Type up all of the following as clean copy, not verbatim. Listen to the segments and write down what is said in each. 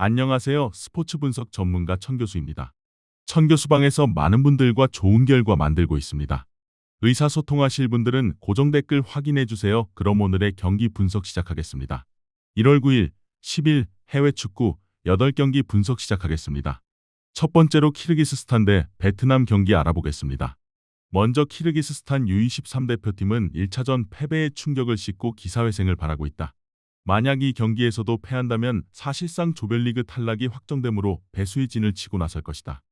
안녕하세요. 스포츠 분석 전문가 천교수입니다. 천교수방에서 많은 분들과 좋은 결과 만들고 있습니다. 의사소통하실 분들은 고정 댓글 확인해 주세요. 그럼 오늘의 경기 분석 시작하겠습니다. 1월 9일, 10일 해외 축구 8경기 분석 시작하겠습니다. 첫 번째로 키르기스스탄 대 베트남 경기 알아보겠습니다. 먼저 키르기스스탄 U23 대표팀은 1차전 패배의 충격을 씻고 기사회생을 바라고 있다. 만약 이 경기에서도 패한다면 사실상 조별리그 탈락이 확정되므로 배수의 진을 치고 나설 것이다.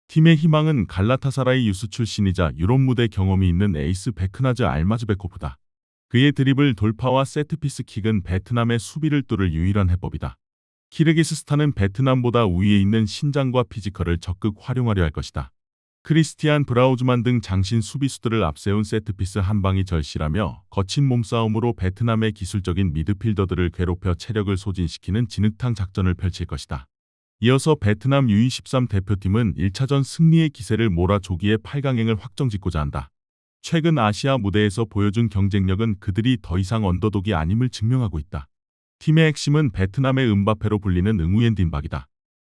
팀의 희망은 갈라타사라이 유스 출신이자 유럽 무대 경험이 있는 에이스 베크나즈 알마즈베코프다. 그의 드리블 돌파와 세트피스 킥은 베트남의 수비를 뚫을 유일한 해법이다. 키르기스스탄은 베트남보다 우위에 있는 신장과 피지컬을 적극 활용하려 할 것이다. 크리스티안 브라우즈만 등 장신 수비수들을 앞세운 세트피스 한 방이 절실하며 거친 몸싸움으로 베트남의 기술적인 미드필더들을 괴롭혀 체력을 소진시키는 진흙탕 작전을 펼칠 것이다. 이어서 베트남 U23 대표팀은 1차전 승리의 기세를 몰아조기에 8강행을 확정짓고자 한다. 최근 아시아 무대에서 보여준 경쟁력은 그들이 더 이상 언더독이 아님을 증명하고 있다. 팀의 핵심은 베트남의 음바페로 불리는 응우옌 딘박이다.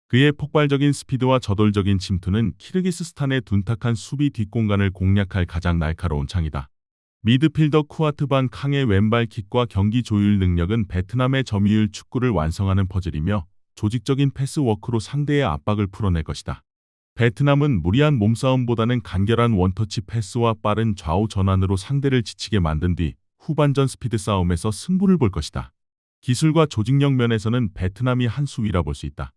그의 폭발적인 스피드와 저돌적인 침투는 키르기스스탄의 둔탁한 수비 뒷공간을 공략할 가장 날카로운 창이다. 미드필더 쿠아트 반 캉의 왼발 킥과 경기 조율 능력은 베트남의 점유율 축구를 완성하는 퍼즐이며 조직적인 패스워크로 상대의 압박을 풀어낼 것이다. 베트남은 무리한 몸싸움보다는 간결한 원터치 패스와 빠른 좌우 전환으로 상대를 지치게 만든 뒤 후반전 스피드 싸움에서 승부를 볼 것이다. 기술과 조직력 면에서는 베트남이 한 수 위라 볼 수 있다.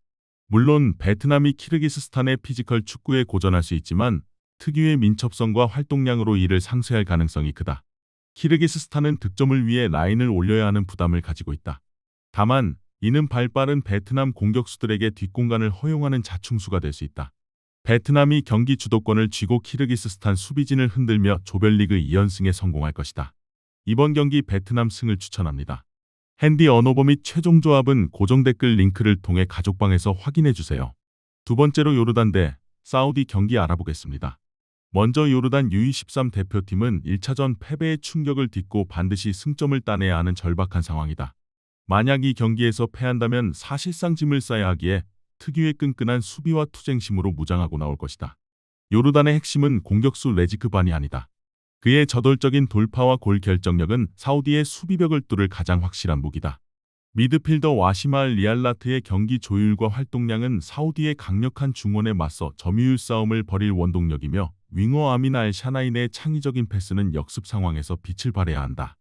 물론 베트남이 키르기스스탄의 피지컬 축구에 고전할 수 있지만 특유의 민첩성과 활동량으로 이를 상쇄할 가능성이 크다. 키르기스스탄은 득점을 위해 라인을 올려야 하는 부담을 가지고 있다. 다만 이는 발빠른 베트남 공격수들에게 뒷공간을 허용하는 자충수가 될 수 있다. 베트남이 경기 주도권을 쥐고 키르기스스탄 수비진을 흔들며 조별리그 2연승에 성공할 것이다. 이번 경기 베트남 승을 추천합니다. 핸디 언어버 및 최종 조합은 고정 댓글 링크를 통해 가족방에서 확인해 주세요. 두 번째로 요르단 대 사우디 경기 알아보겠습니다. 먼저 요르단 U23 대표팀은 1차전 패배의 충격을 딛고 반드시 승점을 따내야 하는 절박한 상황이다. 만약 이 경기에서 패한다면 사실상 짐을 싸야 하기에 특유의 끈끈한 수비와 투쟁심으로 무장하고 나올 것이다. 요르단의 핵심은 공격수 레지크 반이 아니다. 그의 저돌적인 돌파와 골 결정력은 사우디의 수비벽을 뚫을 가장 확실한 무기다. 미드필더 와시말 리알라트의 경기 조율과 활동량은 사우디의 강력한 중원에 맞서 점유율 싸움을 벌일 원동력이며 윙어 아민 알 샤나인의 창의적인 패스는 역습 상황에서 빛을 발해야 한다.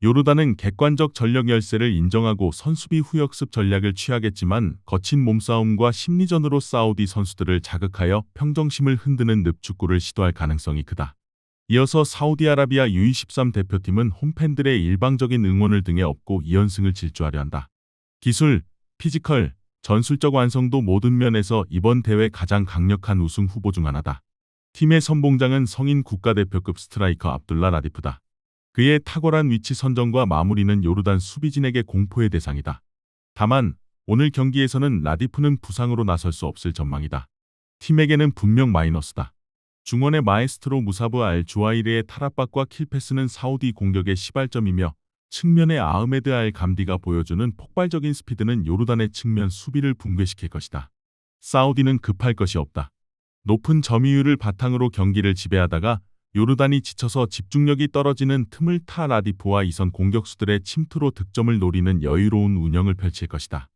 요르단은 객관적 전력 열세를 인정하고 선수비 후역습 전략을 취하겠지만 거친 몸싸움과 심리전으로 사우디 선수들을 자극하여 평정심을 흔드는 늪축구를 시도할 가능성이 크다. 이어서 사우디아라비아 U23 대표팀은 홈팬들의 일방적인 응원을 등에 업고 2연승을 질주하려 한다. 기술, 피지컬, 전술적 완성도 모든 면에서 이번 대회 가장 강력한 우승 후보 중 하나다. 팀의 선봉장은 성인 국가대표급 스트라이커 압둘라 라디프다. 그의 탁월한 위치 선정과 마무리는 요르단 수비진에게 공포의 대상이다. 다만 오늘 경기에서는 라디프는 부상으로 나설 수 없을 전망이다. 팀에게는 분명 마이너스다. 중원의 마에스트로 무사브 알 주아이르의 탈압박과 킬패스는 사우디 공격의 시발점이며 측면의 아흐메드 알 감디가 보여주는 폭발적인 스피드는 요르단의 측면 수비를 붕괴시킬 것이다. 사우디는 급할 것이 없다. 높은 점유율을 바탕으로 경기를 지배하다가 요르단이 지쳐서 집중력이 떨어지는 틈을 타 라디프와 이선 공격수들의 침투로 득점을 노리는 여유로운 운영을 펼칠 것이다.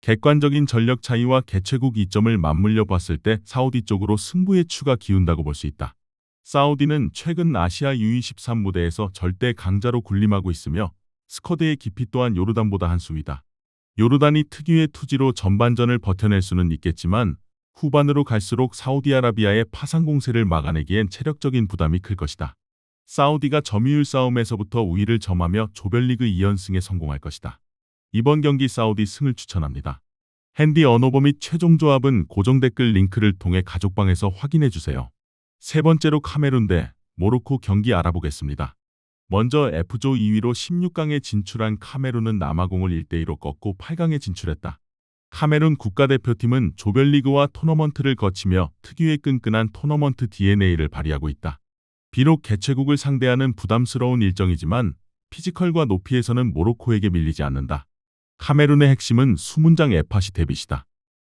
객관적인 전력 차이와 개최국 이점을 맞물려 봤을 때 사우디 쪽으로 승부의 추가 기운다고 볼 수 있다. 사우디는 최근 아시아 U23 무대에서 절대 강자로 군림하고 있으며 스쿼드의 깊이 또한 요르단보다 한 수 위다. 요르단이 특유의 투지로 전반전을 버텨낼 수는 있겠지만 후반으로 갈수록 사우디아라비아의 파상 공세를 막아내기엔 체력적인 부담이 클 것이다. 사우디가 점유율 싸움에서부터 우위를 점하며 조별리그 2연승에 성공할 것이다. 이번 경기 사우디 승을 추천합니다. 핸디 언어버 및 최종 조합은 고정 댓글 링크를 통해 가족방에서 확인해 주세요. 세 번째로 카메룬 대 모로코 경기 알아보겠습니다. 먼저 F조 2위로 16강에 진출한 카메룬은 남아공을 1대2로 꺾고 8강에 진출했다. 카메룬 국가대표팀은 조별리그와 토너먼트를 거치며 특유의 끈끈한 토너먼트 DNA를 발휘하고 있다. 비록 개최국을 상대하는 부담스러운 일정이지만 피지컬과 높이에서는 모로코에게 밀리지 않는다. 카메룬의 핵심은 수문장 에파시 데빗이다.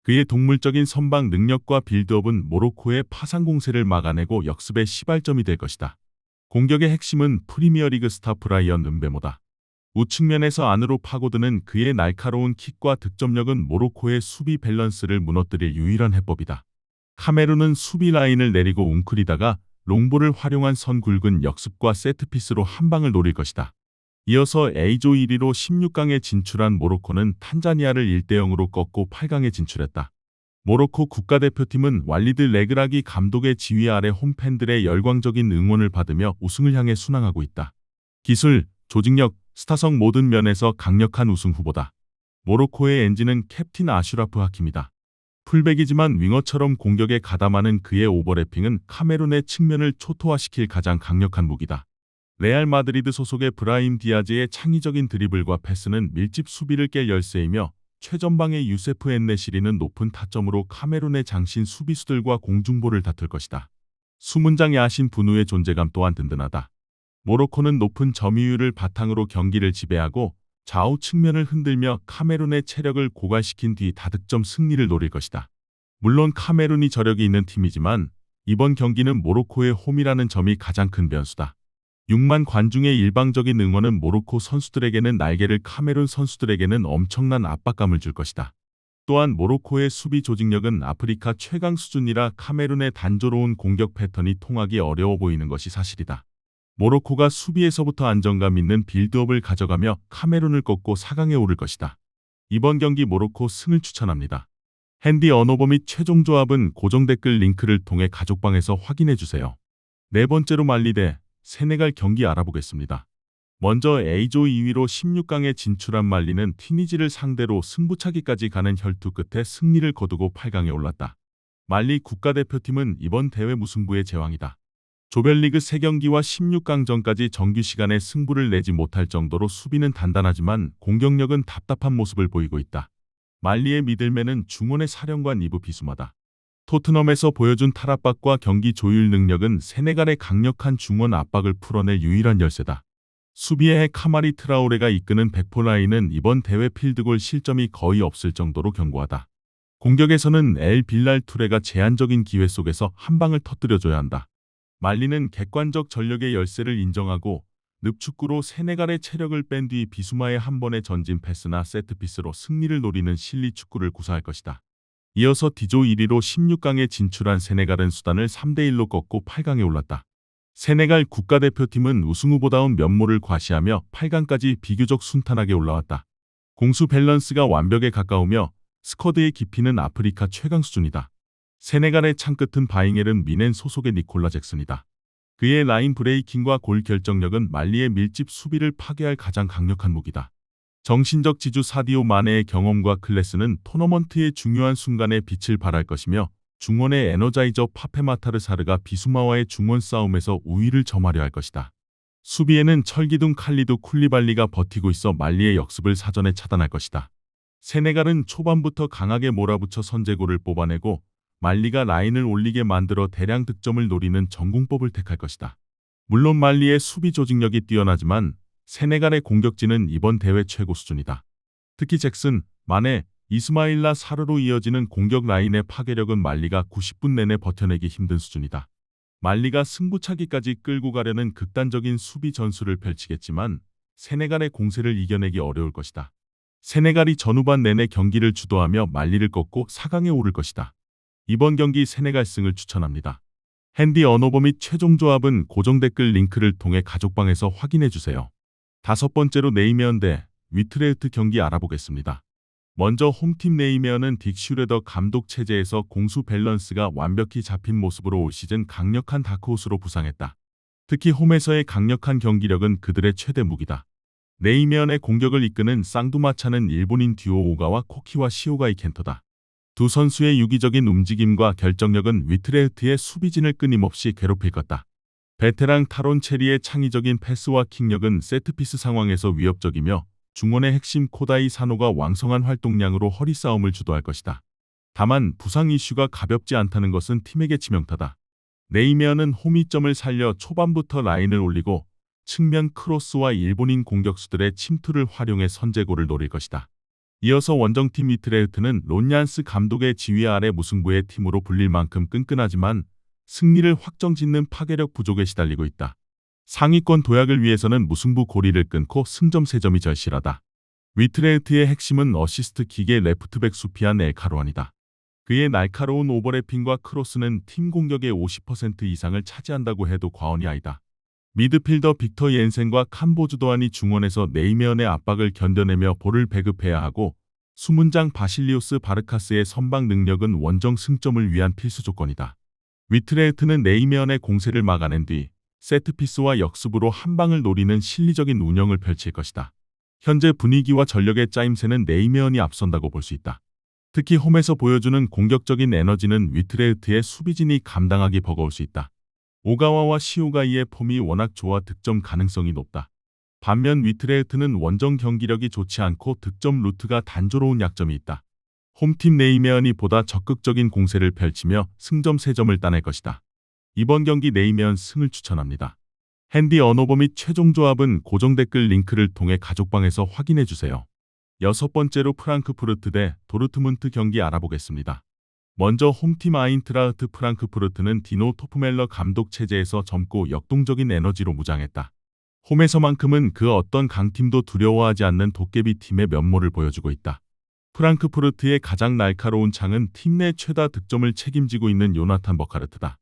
그의 동물적인 선방 능력과 빌드업은 모로코의 파상 공세를 막아내고 역습의 시발점이 될 것이다. 공격의 핵심은 프리미어리그 스타 브라이언 음베모다. 우측면에서 안으로 파고드는 그의 날카로운 킥과 득점력은 모로코의 수비 밸런스를 무너뜨릴 유일한 해법이다. 카메룬은 수비 라인을 내리고 웅크리다가 롱볼을 활용한 선 굵은 역습과 세트피스로 한 방을 노릴 것이다. 이어서 A조 1위로 16강에 진출한 모로코는 탄자니아를 1대0으로 꺾고 8강에 진출했다. 모로코 국가대표팀은 왈리드 레그라기 감독의 지휘 아래 홈팬들의 열광적인 응원을 받으며 우승을 향해 순항하고 있다. 기술, 조직력, 스타성 모든 면에서 강력한 우승 후보다. 모로코의 엔진은 캡틴 아슈라프 하킴이다. 풀백이지만 윙어처럼 공격에 가담하는 그의 오버래핑은 카메룬의 측면을 초토화시킬 가장 강력한 무기다. 레알 마드리드 소속의 브라임 디아즈의 창의적인 드리블과 패스는 밀집 수비를 깰 열쇠이며 최전방의 유세프 엔네시리는 높은 타점으로 카메룬의 장신 수비수들과 공중볼을 다툴 것이다. 수문장 야신 분우의 존재감 또한 든든하다. 모로코는 높은 점유율을 바탕으로 경기를 지배하고 좌우 측면을 흔들며 카메룬의 체력을 고갈시킨 뒤 다득점 승리를 노릴 것이다. 물론 카메룬이 저력이 있는 팀이지만 이번 경기는 모로코의 홈이라는 점이 가장 큰 변수다. 6만 관중의 일방적인 응원은 모로코 선수들에게는 날개를, 카메룬 선수들에게는 엄청난 압박감을 줄 것이다. 또한 모로코의 수비 조직력은 아프리카 최강 수준이라 카메룬의 단조로운 공격 패턴이 통하기 어려워 보이는 것이 사실이다. 모로코가 수비에서부터 안정감 있는 빌드업을 가져가며 카메룬을 꺾고 4강에 오를 것이다. 이번 경기 모로코 승을 추천합니다. 핸디 언어버 및 최종 조합은 고정 댓글 링크를 통해 가족방에서 확인해주세요. 네 번째로 말리 대 세네갈 경기 알아보겠습니다. 먼저 A조 2위로 16강에 진출한 말리는 튀니지를 상대로 승부차기까지 가는 혈투 끝에 승리를 거두고 8강에 올랐다. 말리 국가대표팀은 이번 대회 무승부의 제왕이다. 조별리그 3경기와 16강전까지 정규 시간에 승부를 내지 못할 정도로 수비는 단단하지만 공격력은 답답한 모습을 보이고 있다. 말리의 미들맨은 중원의 사령관 이브 비수마다. 토트넘에서 보여준 탈압박과 경기 조율 능력은 세네갈의 강력한 중원 압박을 풀어낼 유일한 열쇠다. 수비의 핵 카마리 트라오레가 이끄는 백포라인은 이번 대회 필드골 실점이 거의 없을 정도로 견고하다. 공격에서는 엘 빌랄 투레가 제한적인 기회 속에서 한 방을 터뜨려줘야 한다. 말리는 객관적 전력의 열쇠를 인정하고 늪축구로 세네갈의 체력을 뺀 뒤 비수마의 한 번의 전진 패스나 세트피스로 승리를 노리는 실리 축구를 구사할 것이다. 이어서 D조 1위로 16강에 진출한 세네갈은 수단을 3대1로 꺾고 8강에 올랐다. 세네갈 국가대표팀은 우승 후보다운 면모를 과시하며 8강까지 비교적 순탄하게 올라왔다. 공수 밸런스가 완벽에 가까우며 스쿼드의 깊이는 아프리카 최강 수준이다. 세네갈의 창끝은 바잉엘은 미넨 소속의 니콜라 잭슨이다. 그의 라인 브레이킹과 골 결정력은 말리의 밀집 수비를 파괴할 가장 강력한 무기다. 정신적 지주 사디오 마네의 경험과 클래스는 토너먼트의 중요한 순간에 빛을 발할 것이며 중원의 에너자이저 파페마타르 사르가 비수마와의 중원 싸움에서 우위를 점하려 할 것이다. 수비에는 철기둥 칼리두 쿨리발리가 버티고 있어 말리의 역습을 사전에 차단할 것이다. 세네갈은 초반부터 강하게 몰아붙여 선제골을 뽑아내고 말리가 라인을 올리게 만들어 대량 득점을 노리는 전공법을 택할 것이다. 물론 말리의 수비 조직력이 뛰어나지만 세네갈의 공격진은 이번 대회 최고 수준이다. 특히 잭슨, 마네, 이스마일라 사르로 이어지는 공격 라인의 파괴력은 말리가 90분 내내 버텨내기 힘든 수준이다. 말리가 승부차기까지 끌고 가려는 극단적인 수비 전술을 펼치겠지만 세네갈의 공세를 이겨내기 어려울 것이다. 세네갈이 전후반 내내 경기를 주도하며 말리를 꺾고 4강에 오를 것이다. 이번 경기 세네갈 승을 추천합니다. 핸디 언어버 및 최종 조합은 고정 댓글 링크를 통해 가족방에서 확인해주세요. 다섯 번째로 네이메언 대 위트레흐트 경기 알아보겠습니다. 먼저 홈팀 네이메언은 딕 슈레더 감독 체제에서 공수 밸런스가 완벽히 잡힌 모습으로 올 시즌 강력한 다크호스로 부상했다. 특히 홈에서의 강력한 경기력은 그들의 최대 무기다. 네이메언의 공격을 이끄는 쌍두마차는 일본인 듀오 오가와 코키와 시오가이 켄터다. 두 선수의 유기적인 움직임과 결정력은 위트레흐트의 수비진을 끊임없이 괴롭힐 것다. 베테랑 타론 체리의 창의적인 패스와 킥력은 세트피스 상황에서 위협적이며 중원의 핵심 코다이 사노가 왕성한 활동량으로 허리 싸움을 주도할 것이다. 다만 부상 이슈가 가볍지 않다는 것은 팀에게 치명타다. 네이메어는 홈이점을 살려 초반부터 라인을 올리고 측면 크로스와 일본인 공격수들의 침투를 활용해 선제골을 노릴 것이다. 이어서 원정팀 위트레흐트는 론얀스 감독의 지휘 아래 무승부의 팀으로 불릴 만큼 끈끈하지만 승리를 확정짓는 파괴력 부족에 시달리고 있다. 상위권 도약을 위해서는 무승부 고리를 끊고 승점 3점이 절실하다. 위트레흐트의 핵심은 어시스트 기계 레프트백 수피안 엘카루안이다. 그의 날카로운 오버래핑과 크로스는 팀 공격의 50% 이상을 차지한다고 해도 과언이 아니다. 미드필더 빅터 옌센과 캄보주도안이 중원에서 네이메언의 압박을 견뎌내며 볼을 배급해야 하고 수문장 바실리우스 바르카스의 선방 능력은 원정 승점을 위한 필수 조건이다. 위트레흐트는 네이메언의 공세를 막아낸 뒤 세트피스와 역습으로 한 방을 노리는 실리적인 운영을 펼칠 것이다. 현재 분위기와 전력의 짜임새는 네이메언이 앞선다고 볼 수 있다. 특히 홈에서 보여주는 공격적인 에너지는 위트레흐트의 수비진이 감당하기 버거울 수 있다. 오가와와 시오가이의 폼이 워낙 좋아 득점 가능성이 높다. 반면 위트레흐트는 원정 경기력이 좋지 않고 득점 루트가 단조로운 약점이 있다. 홈팀 네이메언이 보다 적극적인 공세를 펼치며 승점 3점을 따낼 것이다. 이번 경기 네이메언 승을 추천합니다. 핸디 언어버 및 최종 조합은 고정 댓글 링크를 통해 가족방에서 확인해주세요. 6번째로 프랑크푸르트 대 도르트문트 경기 알아보겠습니다. 먼저 홈팀 아인트라흐트 프랑크푸르트는 디노 토프멜러 감독 체제에서 젊고 역동적인 에너지로 무장했다. 홈에서만큼은 그 어떤 강팀도 두려워하지 않는 도깨비 팀의 면모를 보여주고 있다. 프랑크푸르트의 가장 날카로운 창은 팀 내 최다 득점을 책임지고 있는 요나탄 버카르트다.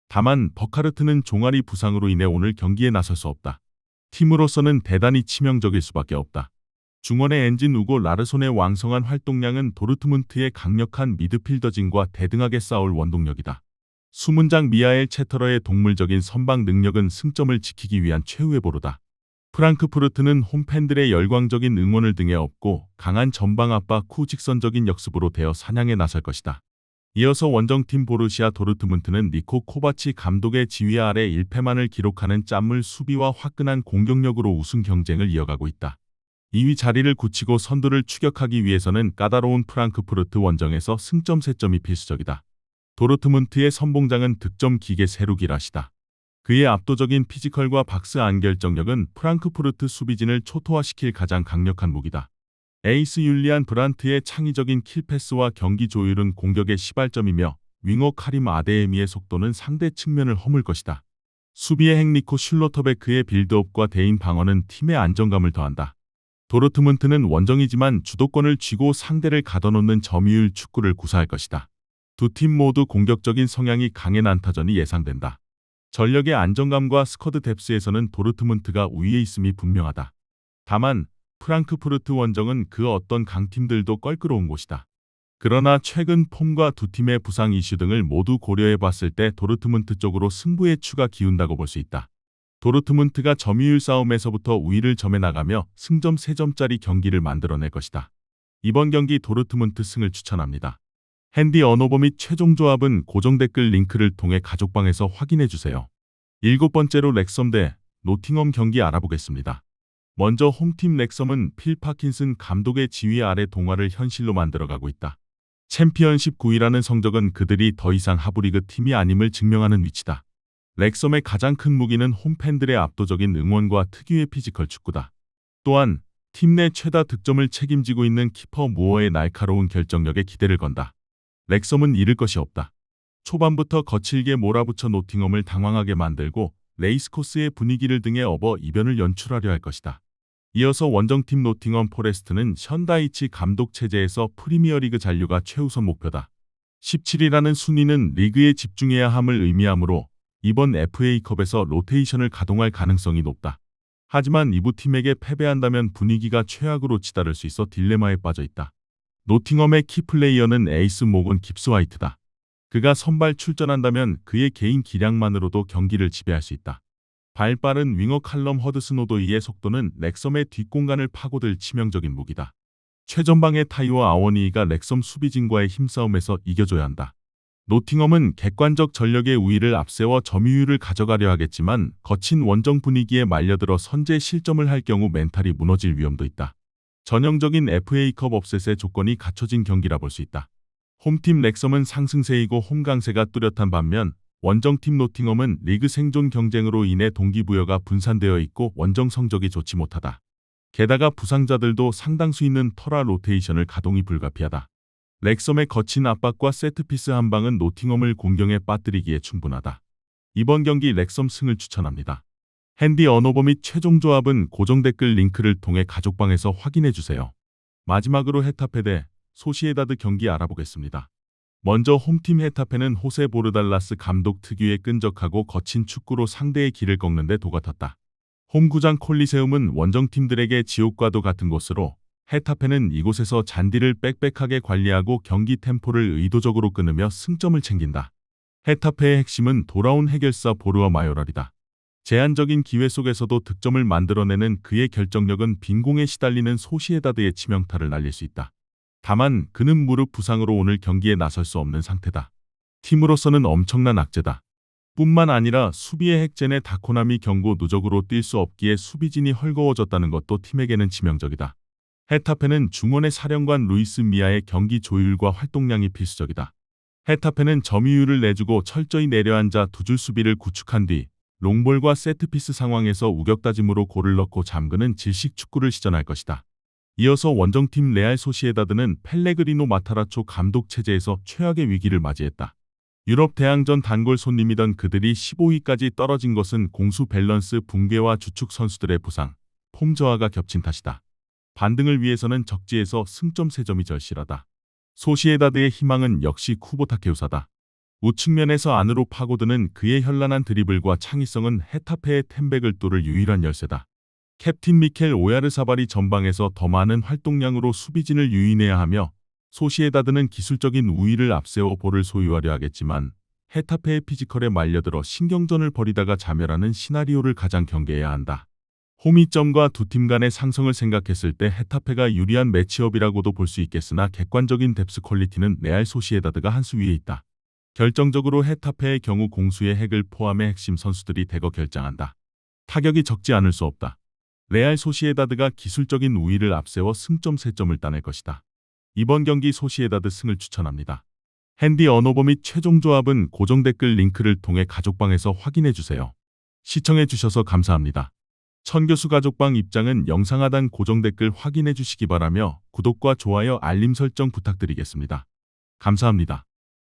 다만 버카르트는 종아리 부상으로 인해 오늘 경기에 나설 수 없다. 팀으로서는 대단히 치명적일 수밖에 없다. 중원의 엔진 우고 라르손의 왕성한 활동량은 도르트문트의 강력한 미드필더진과 대등하게 싸울 원동력이다. 수문장 미하엘 채터러의 동물적인 선방 능력은 승점을 지키기 위한 최후의 보루다. 프랑크푸르트는 홈팬들의 열광적인 응원을 등에 업고 강한 전방 압박 후 직선적인 역습으로 대어 사냥에 나설 것이다. 이어서 원정팀 보르시아 도르트문트는 니코 코바치 감독의 지휘 아래 1패만을 기록하는 짠물 수비와 화끈한 공격력으로 우승 경쟁을 이어가고 있다. 2위 자리를 굳히고 선두를 추격하기 위해서는 까다로운 프랑크푸르트 원정에서 승점 3점이 필수적이다. 도르트문트의 선봉장은 득점 기계 세루기라시다. 그의 압도적인 피지컬과 박스 안 결정력은 프랑크푸르트 수비진을 초토화시킬 가장 강력한 무기다. 에이스 율리안 브란트의 창의적인 킬패스와 경기 조율은 공격의 시발점이며 윙어 카림 아데에미의 속도는 상대 측면을 허물 것이다. 수비의 핵 니코 슐로터베크의 빌드업과 대인 방어는 팀의 안정감을 더한다. 도르트문트는 원정이지만 주도권을 쥐고 상대를 가둬놓는 점유율 축구를 구사할 것이다. 두 팀 모두 공격적인 성향이 강한 안타전이 예상된다. 전력의 안정감과 스쿼드 뎁스에서는 도르트문트가 우위에 있음이 분명하다. 다만 프랑크푸르트 원정은 그 어떤 강팀들도 껄끄러운 곳이다. 그러나 최근 폼과 두 팀의 부상 이슈 등을 모두 고려해 봤을 때 도르트문트 쪽으로 승부의 추가 기운다고 볼 수 있다. 도르트문트가 점유율 싸움에서부터 우위를 점해 나가며 승점 3점짜리 경기를 만들어낼 것이다. 이번 경기 도르트문트 승을 추천합니다. 핸디 언어버 및 최종 조합은 고정 댓글 링크를 통해 가족방에서 확인해주세요. 7번째로 렉섬 대 노팅엄 경기 알아보겠습니다. 먼저 홈팀 렉섬은 필 파킨슨 감독의 지휘 아래 동화를 현실로 만들어가고 있다. 챔피언십 9위라는 성적은 그들이 더 이상 하부리그 팀이 아님을 증명하는 위치다. 렉섬의 가장 큰 무기는 홈팬들의 압도적인 응원과 특유의 피지컬 축구다. 또한 팀 내 최다 득점을 책임지고 있는 키퍼 무어의 날카로운 결정력에 기대를 건다. 렉섬은 잃을 것이 없다. 초반부터 거칠게 몰아붙여 노팅엄을 당황하게 만들고 레이스코스의 분위기를 등에 업어 이변을 연출하려 할 것이다. 이어서 원정팀 노팅엄 포레스트는 션다이치 감독 체제에서 프리미어리그 잔류가 최우선 목표다. 17위라는 순위는 리그에 집중해야 함을 의미하므로 이번 FA컵에서 로테이션을 가동할 가능성이 높다. 하지만 이부 팀에게 패배한다면 분위기가 최악으로 치달을 수 있어 딜레마에 빠져 있다. 노팅엄의 키플레이어는 에이스 모건 깁스화이트다. 그가 선발 출전한다면 그의 개인 기량만으로도 경기를 지배할 수 있다. 발빠른 윙어 칼럼 허드슨 오도이의 속도는 렉섬의 뒷공간을 파고들 치명적인 무기다. 최전방의 타이워 아워니이가 렉섬 수비진과의 힘싸움에서 이겨줘야 한다. 노팅엄은 객관적 전력의 우위를 앞세워 점유율을 가져가려 하겠지만 거친 원정 분위기에 말려들어 선제 실점을 할 경우 멘탈이 무너질 위험도 있다. 전형적인 FA컵 업셋의 조건이 갖춰진 경기라 볼 수 있다. 홈팀 렉섬은 상승세이고 홈 강세가 뚜렷한 반면 원정팀 노팅엄은 리그 생존 경쟁으로 인해 동기부여가 분산되어 있고 원정 성적이 좋지 못하다. 게다가 부상자들도 상당수 있는 터라 로테이션을 가동이 불가피하다. 렉섬의 거친 압박과 세트피스 한 방은 노팅엄을 공경에 빠뜨리기에 충분하다. 이번 경기 렉섬 승을 추천합니다. 핸디 언오버 및 최종 조합은 고정 댓글 링크를 통해 가족방에서 확인해주세요. 마지막으로 헤타페 대 소시에다드 경기 알아보겠습니다. 먼저 홈팀 헤타페는 호세 보르달라스 감독 특유의 끈적하고 거친 축구로 상대의 길을 꺾는 데 도가텄다. 홈구장 콜리세움은 원정팀들에게 지옥과도 같은 곳으로 헤타페는 이곳에서 잔디를 빽빽하게 관리하고 경기 템포를 의도적으로 끊으며 승점을 챙긴다. 헤타페의 핵심은 돌아온 해결사 보르와 마요랄이다. 제한적인 기회 속에서도 득점을 만들어내는 그의 결정력은 빈공에 시달리는 소시에다드의 치명타를 날릴 수 있다. 다만 그는 무릎 부상으로 오늘 경기에 나설 수 없는 상태다. 팀으로서는 엄청난 악재다. 뿐만 아니라 수비의 핵젠의 다코나미 경고 누적으로 뛸 수 없기에 수비진이 헐거워졌다는 것도 팀에게는 치명적이다. 헤타페는 중원의 사령관 루이스 미아의 경기 조율과 활동량이 필수적이다. 헤타페는 점유율을 내주고 철저히 내려앉아 두 줄 수비를 구축한 뒤 롱볼과 세트피스 상황에서 우격다짐으로 골을 넣고 잠그는 질식 축구를 시전할 것이다. 이어서 원정팀 레알 소시에다드는 펠레그리노 마타라초 감독 체제에서 최악의 위기를 맞이했다. 유럽 대항전 단골 손님이던 그들이 15위까지 떨어진 것은 공수 밸런스 붕괴와 주축 선수들의 부상, 폼 저하가 겹친 탓이다. 반등을 위해서는 적지에서 승점 3점이 절실하다. 소시에다드의 희망은 역시 쿠보타케우사다. 우측면에서 안으로 파고드는 그의 현란한 드리블과 창의성은 헤타페의 템백을 뚫을 유일한 열쇠다. 캡틴 미켈 오야르사발이 전방에서 더 많은 활동량으로 수비진을 유인해야 하며 소시에다드는 기술적인 우위를 앞세워 볼을 소유하려 하겠지만 헤타페의 피지컬에 말려들어 신경전을 벌이다가 자멸하는 시나리오를 가장 경계해야 한다. 홈이점과 두 팀 간의 상성을 생각했을 때 헤타페가 유리한 매치업이라고도 볼 수 있겠으나 객관적인 뎁스 퀄리티는 레알 소시에다드가 한 수 위에 있다. 결정적으로 헤타페의 경우 공수의 핵을 포함해 핵심 선수들이 대거 결장한다. 타격이 적지 않을 수 없다. 레알 소시에다드가 기술적인 우위를 앞세워 승점 3점을 따낼 것이다. 이번 경기 소시에다드 승을 추천합니다. 핸디 언오버 및 최종 조합은 고정 댓글 링크를 통해 가족방에서 확인해주세요. 시청해주셔서 감사합니다. 천교수 가족방 입장은 영상 하단 고정 댓글 확인해주시기 바라며 구독과 좋아요 알림 설정 부탁드리겠습니다. 감사합니다.